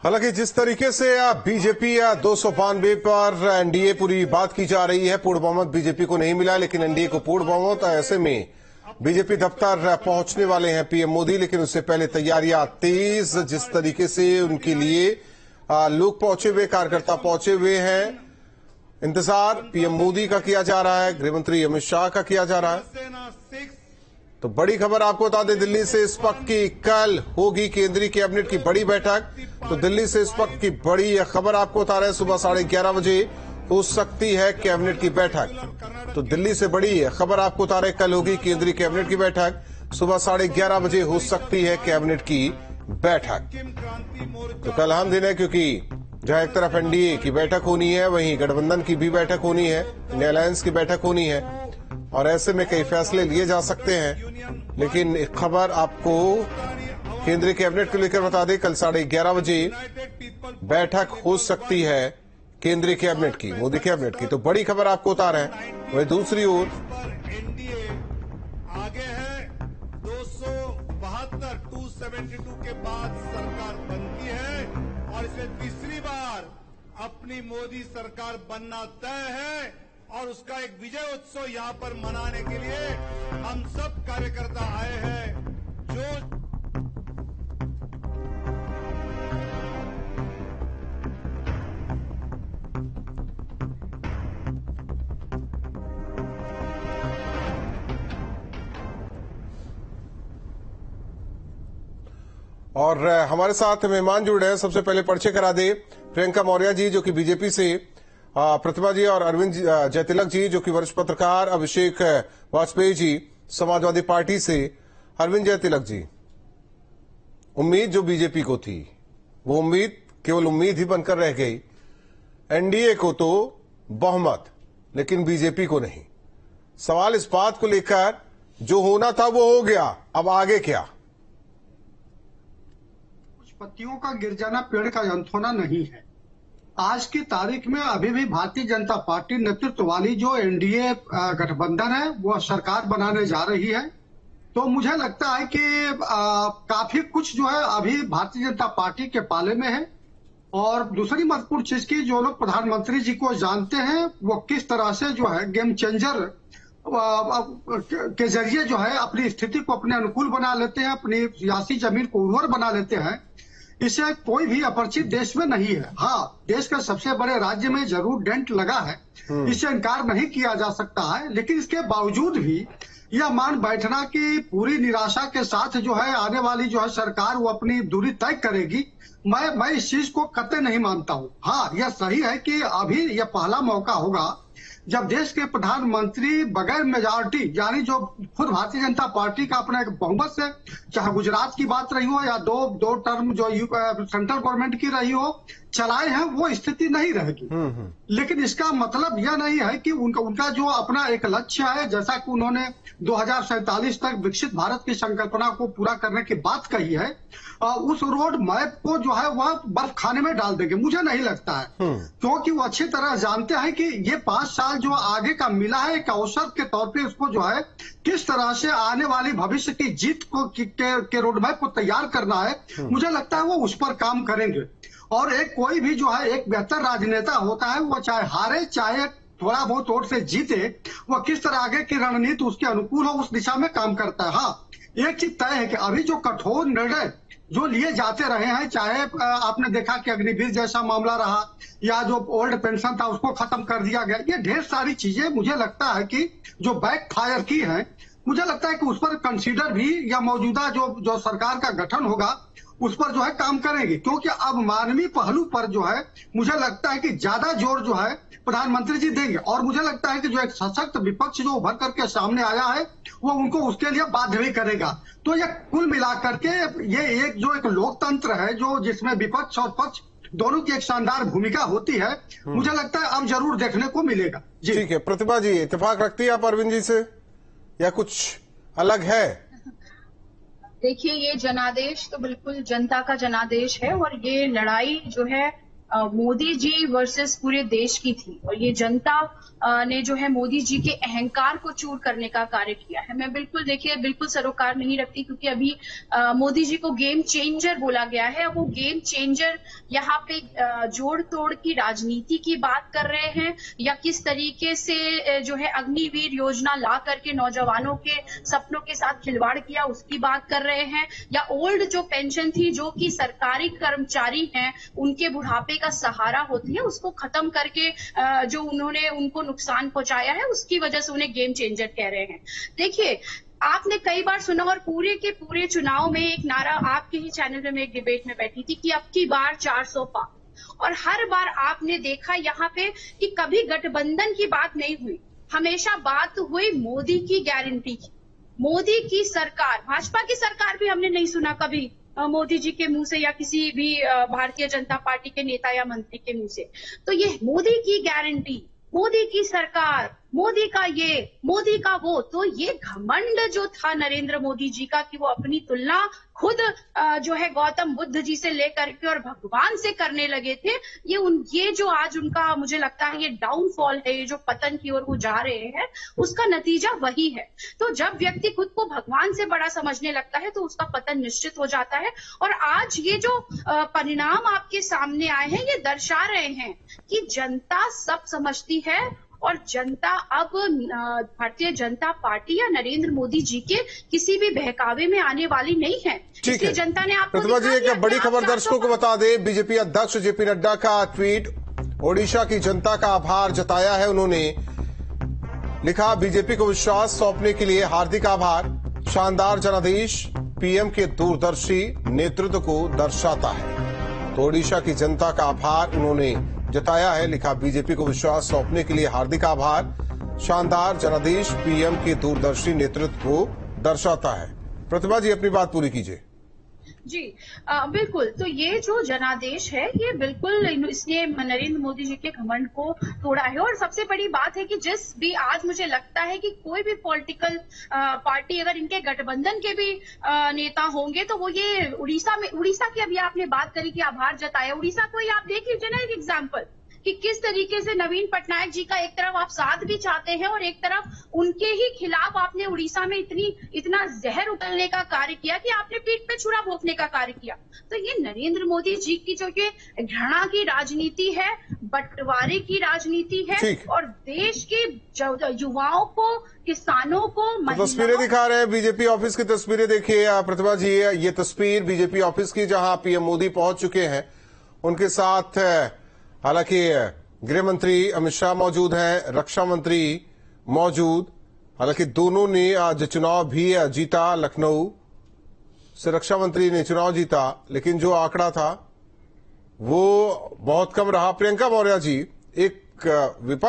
हालांकि जिस तरीके से बीजेपी 292 पर एनडीए पूरी बात की जा रही है, पूर्ण बहुमत बीजेपी को नहीं मिला, लेकिन एनडीए को पूर्ण बहुमत। ऐसे में बीजेपी दफ्तर पहुंचने वाले हैं पीएम मोदी, लेकिन उससे पहले तैयारियां तेज। जिस तरीके से उनके लिए लोग पहुंचे हुए, कार्यकर्ता पहुंचे हुए हैं, इंतजार पीएम मोदी का किया जा रहा है, गृहमंत्री अमित शाह का किया जा रहा है। तो बड़ी खबर आपको बता दें, दिल्ली से इस वक्त की कल होगी केंद्रीय कैबिनेट की बड़ी बैठक। तो दिल्ली से इस वक्त की बड़ी खबर आपको बता रहे हैं, सुबह 11:30 बजे हो सकती है कैबिनेट की बैठक। तो दिल्ली से बड़ी खबर आपको बता रहे, कल होगी केंद्रीय कैबिनेट की बैठक, सुबह 11:30 बजे हो सकती है कैबिनेट की बैठक। तो कल अहम दिन है, क्योंकि जहां एक तरफ एनडीए की बैठक होनी है, वहीं गठबंधन की भी बैठक होनी है, इंडिया अलायंस की बैठक होनी है, और ऐसे में कई फैसले लिए जा सकते हैं। लेकिन एक खबर आपको केंद्रीय कैबिनेट को लेकर बता दें, कल 11:30 बजे बैठक हो सकती है केंद्रीय कैबिनेट की, मोदी कैबिनेट की। तो बड़ी खबर आपको बता रहे हैं। वहीं दूसरी ओर एनडीए आगे है, 272 के बाद सरकार बनती है और इसे तीसरी बार अपनी मोदी सरकार बनना तय है। और उसका एक विजय उत्सव यहां पर मनाने के लिए हम सब कार्यकर्ता आए हैं। जो और हमारे साथ मेहमान जुड़ रहे हैं। सबसे पहले परिचय करा दे प्रियंका मौर्य जी, जो कि बीजेपी से, प्रतिभा जी और अरविंद जयतिलक जी, जो कि वरिष्ठ पत्रकार, अभिषेक वाजपेयी जी समाजवादी पार्टी से। अरविंद जयतिलक जी, उम्मीद जो बीजेपी को थी, वो उम्मीद केवल उम्मीद ही बनकर रह गई। एनडीए को तो बहुमत, लेकिन बीजेपी को नहीं। सवाल इस बात को लेकर, जो होना था वो हो गया, अब आगे क्या? पत्तियों का गिर जाना पेड़ का अंत होना नहीं है। आज की तारीख में अभी भी भारतीय जनता पार्टी नेतृत्व वाली जो एनडीए गठबंधन है, वो सरकार बनाने जा रही है। तो मुझे लगता है कि काफी कुछ जो है अभी भारतीय जनता पार्टी के पाले में है। और दूसरी महत्वपूर्ण चीज की, जो लोग प्रधानमंत्री जी को जानते हैं, वो किस तरह से जो है गेम चेंजर के जरिए जो है अपनी स्थिति को अपने अनुकूल बना लेते हैं, अपनी सियासी जमीन को उर्वर बना लेते हैं। इसे कोई भी अपरिचित देश में नहीं है। हाँ, देश के सबसे बड़े राज्य में जरूर डेंट लगा है, इससे इनकार नहीं किया जा सकता है। लेकिन इसके बावजूद भी यह मान बैठना कि पूरी निराशा के साथ जो है आने वाली जो है सरकार वो अपनी दूरी तय करेगी, मैं इस चीज को कतई नहीं मानता हूँ। हाँ, यह सही है कि अभी यह पहला मौका होगा जब देश के प्रधानमंत्री बगैर मेजॉरिटी, यानी जो खुद भारतीय जनता पार्टी का अपना एक बहुमत से, चाहे गुजरात की बात रही हो या दो टर्म जो सेंट्रल गवर्नमेंट की रही हो, चलाए हैं, वो स्थिति नहीं रहेगी। लेकिन इसका मतलब यह नहीं है कि उनका जो अपना एक लक्ष्य है, जैसा कि उन्होंने 2047 तक विकसित भारत की संकल्पना को पूरा करने की बात कही है, उस रोड मैप को जो है वह बर्फ खाने में डाल देंगे, मुझे नहीं लगता है। क्योंकि वो अच्छी तरह जानते हैं कि ये 5 साल जो आगे का मिला है, एक अवसर के तौर पे उसको जो है किस तरह से आने वाली भविष्य की जीत को के रोड मैप को तैयार करना है, मुझे लगता है वो उस पर काम करेंगे। और एक कोई भी जो है एक बेहतर राजनेता होता है, वो चाहे हारे चाहे थोड़ा बहुत वोट से जीते, वो किस तरह आगे की रणनीति उसके अनुकूल हो, उस दिशा में काम करता है। हाँ, एक चीज तय है कि अभी जो कठोर निर्णय जो लिए जाते रहे हैं, चाहे आपने देखा कि अग्निवीर जैसा मामला रहा, या जो ओल्ड पेंशन था उसको खत्म कर दिया गया, ये ढेर सारी चीजें मुझे लगता है कि जो बैक फायर की हैं, मुझे लगता है कि उस पर कंसीडर भी या मौजूदा जो सरकार का गठन होगा उस पर जो है काम करेंगे। क्योंकि अब मानवीय पहलू पर जो है मुझे लगता है कि ज्यादा जोर जो है प्रधानमंत्री जी देंगे। और मुझे लगता है कि जो एक सशक्त विपक्ष जो उभर करके सामने आया है, वो उनको उसके लिए बाध्य भी करेगा। तो ये कुल मिलाकर के ये एक लोकतंत्र है, जो जिसमें विपक्ष और पक्ष दोनों की एक शानदार भूमिका होती है, मुझे लगता है अब जरूर देखने को मिलेगा। जी ठीक है। प्रतिभा जी, इत्तेफाक रखती है आप अरविंद जी से, या कुछ अलग है? देखिए, ये जनादेश तो बिल्कुल जनता का जनादेश है, और ये लड़ाई जो है मोदी जी वर्सेस पूरे देश की थी और ये जनता ने जो है मोदी जी के अहंकार को चूर करने का कार्य किया है। मैं बिल्कुल सरोकार नहीं रखती, क्योंकि अभी मोदी जी को गेम चेंजर बोला गया है। वो गेम चेंजर यहाँ पे जोड़ तोड़ की राजनीति की बात कर रहे हैं, या किस तरीके से जो है अग्निवीर योजना ला करके नौजवानों के सपनों के साथ खिलवाड़ किया उसकी बात कर रहे हैं, या ओल्ड जो पेंशन थी जो कि सरकारी कर्मचारी हैं उनके बुढ़ापे का सहारा होती है उसको खत्म करके जो उन्होंने उनको नुकसान पहुंचाया है उसकी वजह से उन्हें गेम चेंजर कह रहे हैं। देखिए, आपने कई बार सुना और पूरे के पूरे चुनाव में एक नारा आपके ही चैनल में मैं एक डिबेट में बैठी थी कि अब की बार 400 पार, और हर बार आपने देखा यहाँ पे कि कभी गठबंधन की बात नहीं हुई, हमेशा बात हुई मोदी की गारंटी की। मोदी की सरकार, भाजपा की सरकार भी हमने नहीं सुना कभी मोदी जी के मुंह से या किसी भी भारतीय जनता पार्टी के नेता या मंत्री के मुंह से। तो ये मोदी की गारंटी, मोदी की सरकार, मोदी का ये, मोदी का वो, तो ये घमंड जो था नरेंद्र मोदी जी का कि वो अपनी तुलना खुद जो है गौतम बुद्ध जी से लेकर के और भगवान से करने लगे थे, ये जो आज उनका मुझे लगता है ये डाउनफॉल है, ये जो पतन की ओर वो जा रहे हैं उसका नतीजा वही है। तो जब व्यक्ति खुद को भगवान से बड़ा समझने लगता है तो उसका पतन निश्चित हो जाता है। और आज ये जो परिणाम आपके सामने आए हैं ये दर्शा रहे हैं कि जनता सब समझती है और जनता अब भारतीय जनता पार्टी या नरेंद्र मोदी जी के किसी भी बहकावे में आने वाली नहीं है। ठीक है, जनता ने आपको प्रतिभा जी एक बड़ी खबर दर्शकों को बता दें। बीजेपी अध्यक्ष जेपी नड्डा का ट्वीट, ओडिशा की जनता का आभार जताया है उन्होंने। लिखा, बीजेपी को विश्वास सौंपने के लिए हार्दिक आभार, शानदार जनादेश पीएम के दूरदर्शी नेतृत्व को दर्शाता है। तो ओडिशा की जनता का आभार उन्होंने जताया है। लिखा, बीजेपी को विश्वास सौंपने के लिए हार्दिक आभार, शानदार जनादेश पीएम के दूरदर्शी नेतृत्व को दर्शाता है। प्रतिभा जी अपनी बात पूरी कीजिए। जी बिल्कुल, तो ये जो जनादेश है ये बिल्कुल इसने नरेंद्र मोदी जी के घमंड को तोड़ा है। और सबसे बड़ी बात है कि जिस भी आज मुझे लगता है कि कोई भी पॉलिटिकल पार्टी अगर इनके गठबंधन के भी नेता होंगे तो वो ये उड़ीसा की अभी आपने बात करी कि आभार जताया, उड़ीसा को ही आप देख लीजिए ना एक एग्जाम्पल कि किस तरीके से नवीन पटनायक जी का एक तरफ आप साथ भी चाहते हैं और एक तरफ उनके ही खिलाफ आपने उड़ीसा में इतना जहर उगलने का कार्य किया कि आपने पीठ पे छुरा भोंकने का कार्य किया। तो ये नरेंद्र मोदी जी की जो ये घृणा की राजनीति है, बंटवारे की राजनीति है और देश के युवाओं को, किसानों को, तस्वीरें दिखा रहे हैं बीजेपी ऑफिस की तस्वीरें। देखिए प्रतिभा जी, ये तस्वीर बीजेपी ऑफिस की जहां पीएम मोदी पहुंच चुके हैं। उनके साथ हालांकि गृह मंत्री अमित शाह मौजूद हैं, रक्षा मंत्री मौजूद। हालांकि दोनों ने आज चुनाव भी जीता, लखनऊ से रक्षा मंत्री ने चुनाव जीता, लेकिन जो आंकड़ा था वो बहुत कम रहा। प्रियंका मौर्य जी, एक विपक्ष